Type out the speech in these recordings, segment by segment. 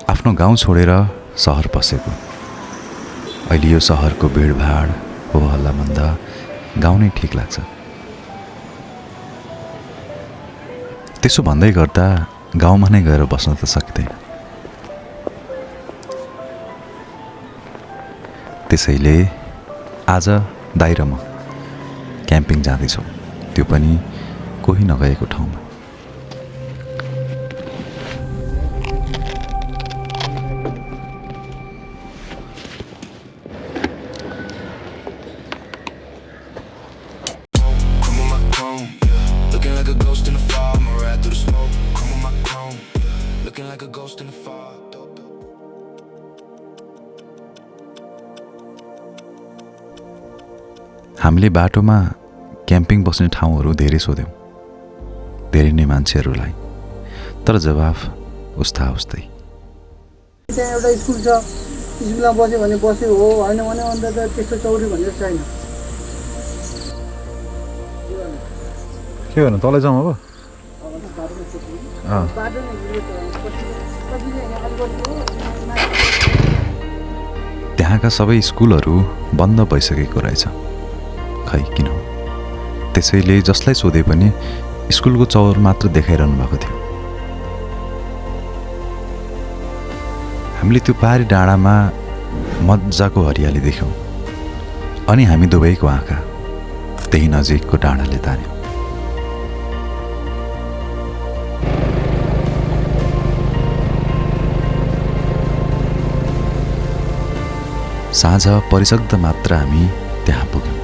आफ्नो गाउँ छोडेर सहर पसेको। अहिले यो सहरको भिडभाड हो हल्लाभन्दा गाउँ नै ठिक लाग्छ। त्यसो भन्दै गर्दा गाउँमा नै गएर बस्न त सक्दैन। त्यसैले आज दाइ र म क्याम्पिङ जाँदैछौँ, त्यो पनि कोही नगएको ठाउँमा। हामीले बाटोमा क्याम्पिङ बस्ने ठाउँहरू धेरै सोध्यौँ, धेरै नै मान्छेहरूलाई, तर जवाफ उस्ता उस्तै। त्यहाँ एउटा स्कुल छ, स्कुलमा बस्यो भने बस्यो हो, होइन भने अन्त त त्यस्तो चौरी भन्ने छैन। के गर्नु, तलै जाउँ अब? त्यहाँका सबै स्कुलहरू बन्द भइसकेको रहेछ, खै किन हो? त्यसैले जसलाई सोधे पनि स्कुलको चौर मात्र देखाइरहनु भएको थियो। हामीले त्यो पारी डाँडामा मजाको हरियाली देख्यौँ, अनि हामी दुवैको आँखा त्यही नजिकको डाँडाले तान्यो। साँझ परिसक्दा मात्र हामी त्यहाँ पुग्यौँ।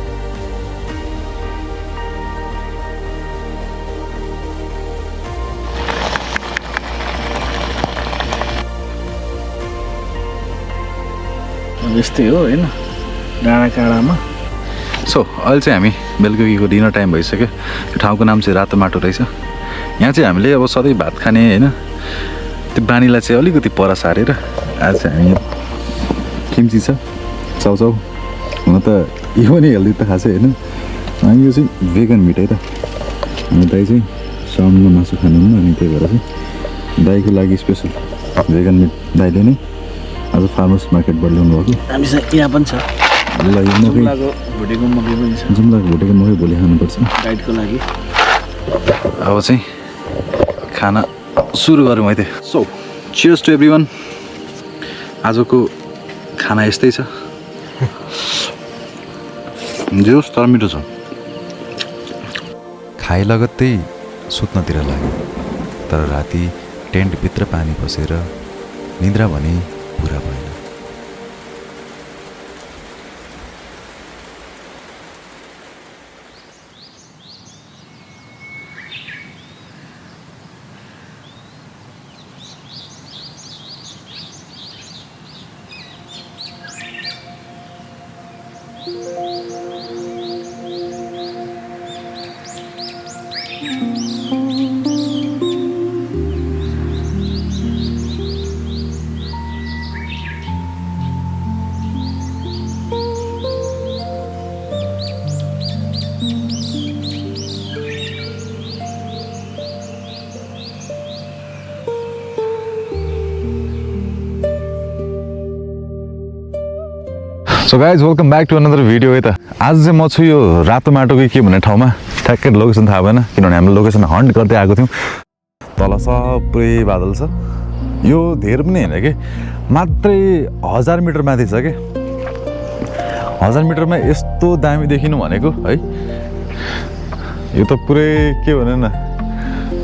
यस्तै हो होइन, डाँडा काँडामा। सो अहिले चाहिँ हामी बेलुकीको डिनर टाइम भइसक्यो। यो ठाउँको नाम चाहिँ रातो माटो रहेछ। यहाँ चाहिँ हामीले अब सधैँ भात खाने होइन, त्यो बानीलाई चाहिँ अलिकति पर सारेर आज चाहिँ हामी किम्ची छ, चाउचाउ, हुन त यो पनि हेल्दी त खासै होइन। अनि यो चाहिँ भेगन मिट है त। अनि दाइ चाहिँ साउनमा मासु खानुहुन्न, अनि त्यही भएर चाहिँ दाइको लागि स्पेसल भेगन मिट दाइले नै आज फार्मर्स मार्केटबाट ल्याउनु भएको। हामीसँग यहाँ पनि छ, ल यो मकै, भुटेको मकै पनि छ। जुम्लाको भुटेको मकै भोलि खानुपर्छ डाइटको लागि। अब चाहिँ खाना सुरु गरौँ है त। So cheers to everyone. आजको खाना यस्तै छ, जे होस् तर मिठो छ। खाए लगत्तै सुत्नतिर लाग्यो, तर राति टेन्टभित्र पानी पसेर निद्रा भने पुरा भएन। So guys welcome back to another video है त। आज चाहिँ म छु यो रातो माटोकै के भन्ने ठाउँमा, ठ्याक्कै लोकेसन थाहा भएन किनभने हामीले लोकेसन हन्ट गर्दै आएको थियौँ। तल सबै बादल छ, यो धेर पनि होइन कि मात्रै 1000 मिटर माथि छ कि। 1000 मिटरमा यस्तो दामी देखिनु भनेको है, यो त पुरै के भने न,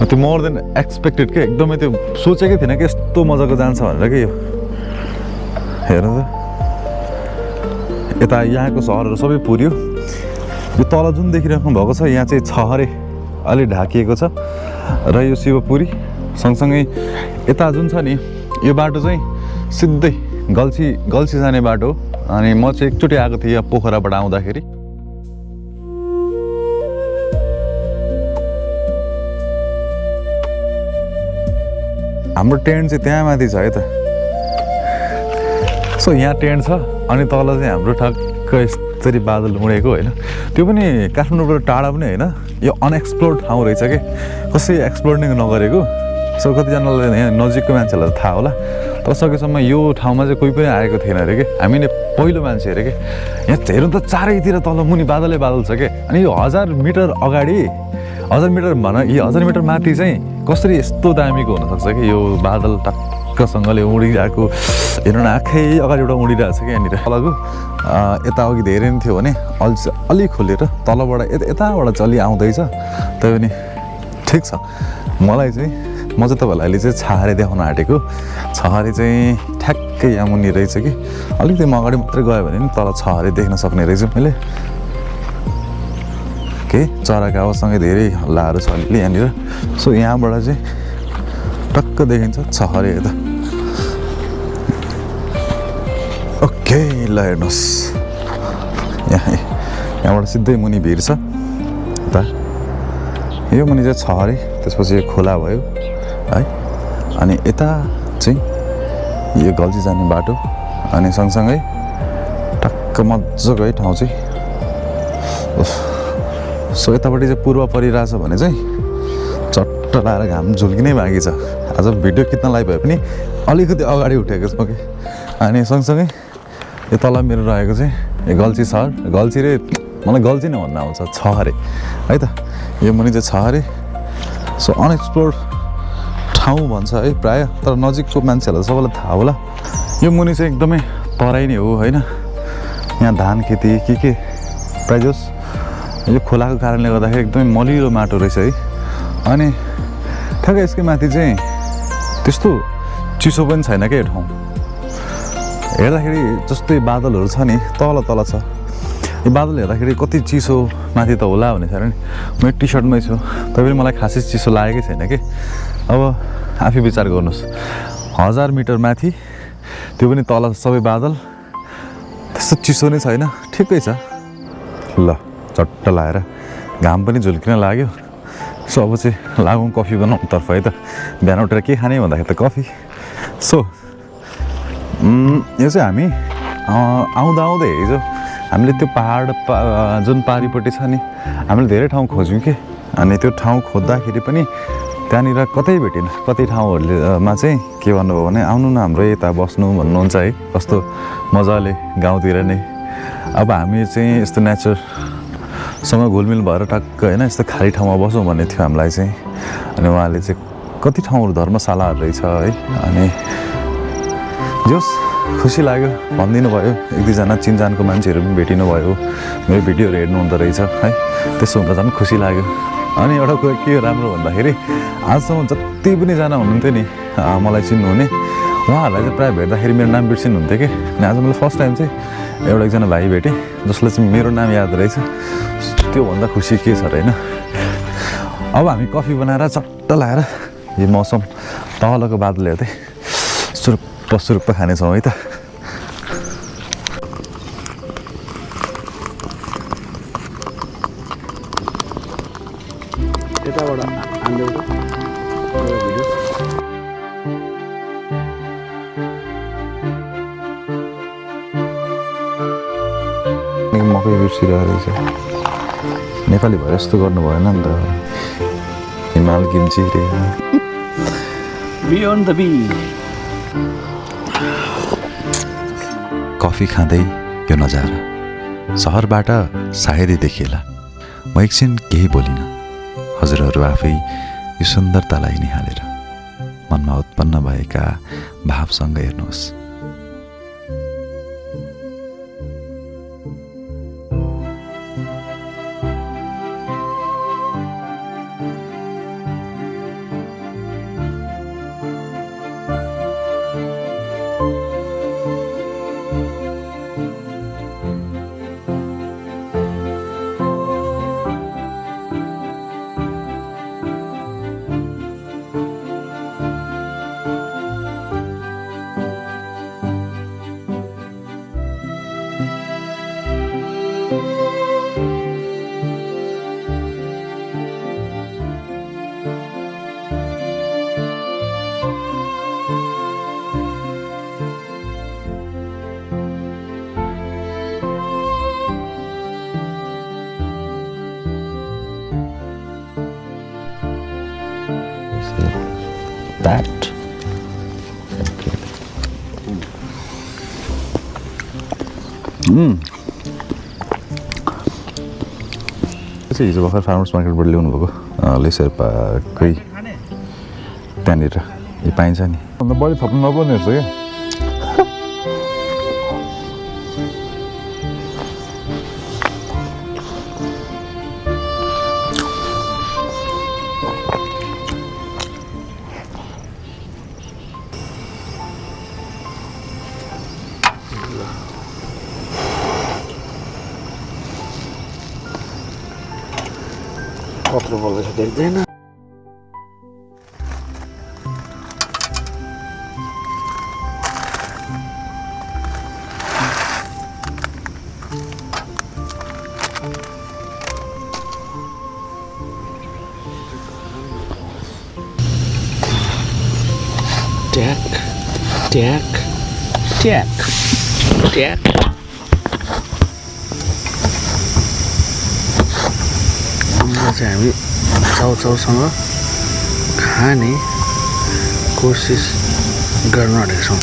त्यो मोर देन एक्सपेक्टेड के, एकदमै त्यो सोचेकै थिएन कि यस्तो मजाको जान्छ भनेर कि। यो हेर्नु त, यता यहाँको सहरहरू सबै पुर्यो। यो तल जुन देखिराख्नु भएको छ यहाँ चाहिँ छहरे अलि ढाकिएको छ र यो शिवपुरी सँगसँगै यता जुन छ नि यो बाटो चाहिँ सिधै गल्छी जाने बाटो। अनि म चाहिँ एकचोटि आएको थिएँ यहाँ पोखराबाट आउँदाखेरि। हाम्रो टेन्ट चाहिँ त्यहाँ माथि छ है त। सो यहाँ टेन्ट छ अनि तल चाहिँ हाम्रो ठक्क यसरी बादल उडेको होइन, त्यो पनि काठमाडौँबाट टाढा पनि होइन, यो अनएक्सप्लोर्ड ठाउँ रहेछ कि, कसै एक्सप्लोर नै नगरेको। सो कतिजनालाई यहाँ नजिकको मान्छेहरूलाई थाहा होला तर सकेसम्म यो ठाउँमा चाहिँ कोही पनि आएको थिएन अरे कि हामी नै पहिलो मान्छे अरे कि यहाँ हेर्नु त चारैतिर तल मुनि बादलै बादल छ कि अनि यो 1000 मिटर अगाडि 1000 मिटर भन यी 1000 मिटर माथि चाहिँ कसरी यस्तो दामीको हुनसक्छ कि यो बादल टक्कसँगले उडिरहेको हेर्नु न आँखै अगाडिबाट उडिरहेको छ कि यहाँनिर तलको यता अघि धेरै नै थियो भने अलिक खोलेर तलबाट यताबाट चलि आउँदैछ त्यही पनि ठिक छ मलाई चाहिँ म चाहिँ तपाईँलाई अहिले चाहिँ छहारे देखाउन आँटेको छहारे चाहिँ ठ्याक्कै यहाँ मुनि रहेछ कि अलिकति म अगाडि मात्रै गयो भने नि तल छहारे देख्न सक्ने रहेछु मैले के चराको आवाजसँगै धेरै हल्लाहरू छ अलिअलि यहाँनिर सो यहाँबाट चाहिँ टक्क देखिन्छ छहारे यता ओके ल हेर्नुहोस् यहाँबाट सिधै मुनि भिर छ यता यो मुनि चाहिँ छहारे त्यसपछि खोला भयो है अनि यता चाहिँ यो गल्जी जाने बाटो अनि सँगसँगै टक्क मजाको है ठाउँ चाहिँ सो यतापट्टि चाहिँ पूर्व परिरहेछ भने चाहिँ चट्ट लाएर घाम झुल्किनै बाँकी छ आज भिडियो खिच्नलाई भए पनि अलिकति अगाडि उठेको छु कि अनि सँगसँगै यो तल मेरो रहेको चाहिँ यो गल्ची सहर गल्ची रे मलाई गल्ची नै भन्न आउँछ छहारे है त यो मुनि चाहिँ छहारे सो अनएक्सप्लोर्ड ठाउँ भन्छ है प्रायः तर नजिकको मान्छेहरूलाई सबैलाई थाहा होला यो मुनि चाहिँ एकदमै तराई नै हो होइन यहाँ धान खेती के प्रायः जस यो खोलाको कारणले गर्दाखेरि एकदमै मलिलो माटो रहेछ है अनि ठ्याक्कै यसकै माथि चाहिँ त्यस्तो चिसो पनि छैन क्या यो ठाउँ हेर्दाखेरि जस्तै बादलहरू छ नि तल तल छ यो बादल हेर्दाखेरि कति चिसो माथि त होला भन्ने छ नि म टी सर्टमै छु तैपनि मलाई खासै चिसो लागेकै छैन कि अब आफै विचार गर्नुहोस् 1000 मिटर माथि त्यो पनि तल सबै बादल त्यस्तो चिसो नै छैन ठिकै छ ल चट्ट लाएर घाम पनि झुल्किन लाग्यो सो अब चाहिँ लागौँ कफी बनाउनुतर्फ है त बिहान उठेर के खाने भन्दाखेरि त कफी सो यो चाहिँ हामी आउँदा आउँदै हिजो हामीले त्यो पहाड जुन पारिपट्टि छ नि हामीले धेरै ठाउँ खोज्यौँ कि अनि त्यो ठाउँ खोज्दाखेरि पनि त्यहाँनिर कतै भेटेन कति ठाउँहरूमा चाहिँ के भन्नुभयो भने आउनु न हाम्रो यता बस्नु भन्नुहुन्छ है कस्तो मजाले गाउँतिर नै अब हामी चाहिँ यस्तो नेचरसँग घुलमिल भएर टक्क होइन यस्तो खाली ठाउँमा बसौँ भन्ने थियो हामीलाई चाहिँ अनि उहाँले चाहिँ कति ठाउँहरू धर्मशालाहरू रहेछ है अनि जोस् खुसी लाग्यो भनिदिनु भयो एक दुईजना चिनजानको मान्छेहरू पनि भेटिनु भयो मेरो भिडियोहरू हेर्नु हुँदो रहेछ है त्यसो हुँदा झन् खुसी लाग्यो अनि एउटा कुरा के हो राम्रो भन्दाखेरि आजसम्म जति पनि जना हुनुहुन्थ्यो नि मलाई चिन्नुहुने उहाँहरूलाई चाहिँ प्रायः भेट्दाखेरि मेरो नाम बिर्सिनुहुन्थ्यो कि अनि आज मैले फर्स्ट टाइम चाहिँ एउटा एकजना भाइ भेटेँ जसलाई चाहिँ मेरो नाम याद रहेछ त्योभन्दा खुसी के छ र होइन अब हामी कफी बनाएर चट्ट लाएर यो मौसम तलको बादल हेर्दै सुरुप्प खानेछौँ है त यताबाट हान्देऊ त भिडियो मकै बिर्सिरहेको रहेछ नेपाली भएर यस्तो गर्नु भएन नि त हिमाल किम्ची रे बियोन्ड द बी कफी खाँदै यो नजारा सहरबाट सायदै देखिएला म एकछिन केही बोलिनँ हजुरहरू आफै यो सुन्दरतालाई निहालेर मनमा उत्पन्न भएका भावसँग हेर्नुहोस् that? चाहिँ हिजो भर्खर फार्मर्स मार्केटबाट ल्याउनु भएको लेसेर्पाकै त्यहाँनिर यो पाइन्छ नि अन्त बढी थप्नु नपर्ने रहेछ क्या कत्रो बोल्दैछ देख्दैन ट्याक ट्याक ट्याक ट्याक चाहिँ हामी चाउचाउसँग खाने कोसिस गर्न आँटेका छौँ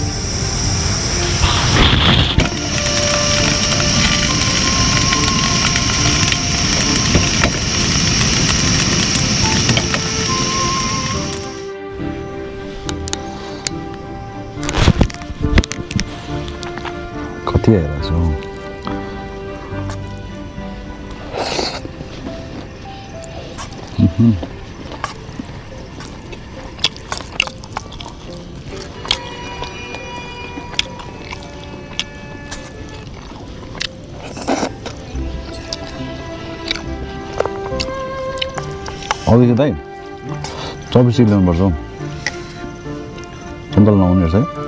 कति आइरहेको छु आउँदैछ दाइ 24 चिज ल्याउनुपर्छ हौ सन्तल नहुने रहेछ है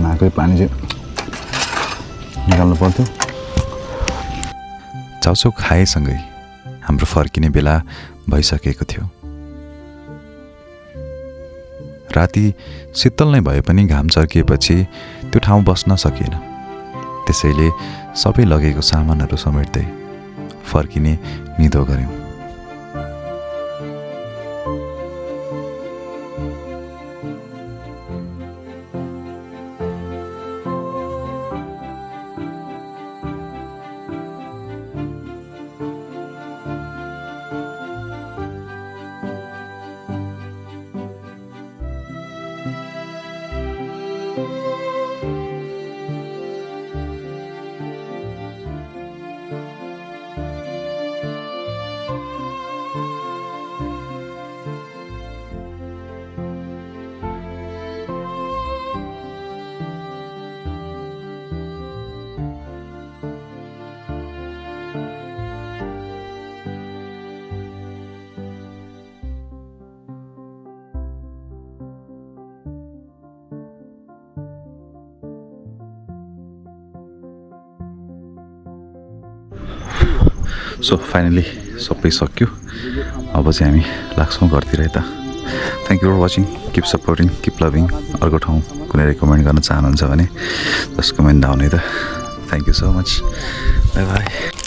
नाकै पानी चाहिँ निकाल्नु पर्थ्यो चाउचाउ खाएसँगै हाम्रो फर्किने बेला भइसकेको थियो राति शीतल नै भए पनि घाम चर्किएपछि त्यो ठाउँ बस्न सकिएन त्यसैले सबै लगेको सामानहरू समेट्दै फर्किने निधो गर्यौँ सो फाइनली सबै सक्यो अब चाहिँ हामी लाग्छौँ घरतिर यता thank you for watching keep supporting keep loving अर्को ठाउँ कुनै रेकमेन्ड गर्न चाहनुहुन्छ भने जस्ट कमेन्ट डाउन है त thank you so much by by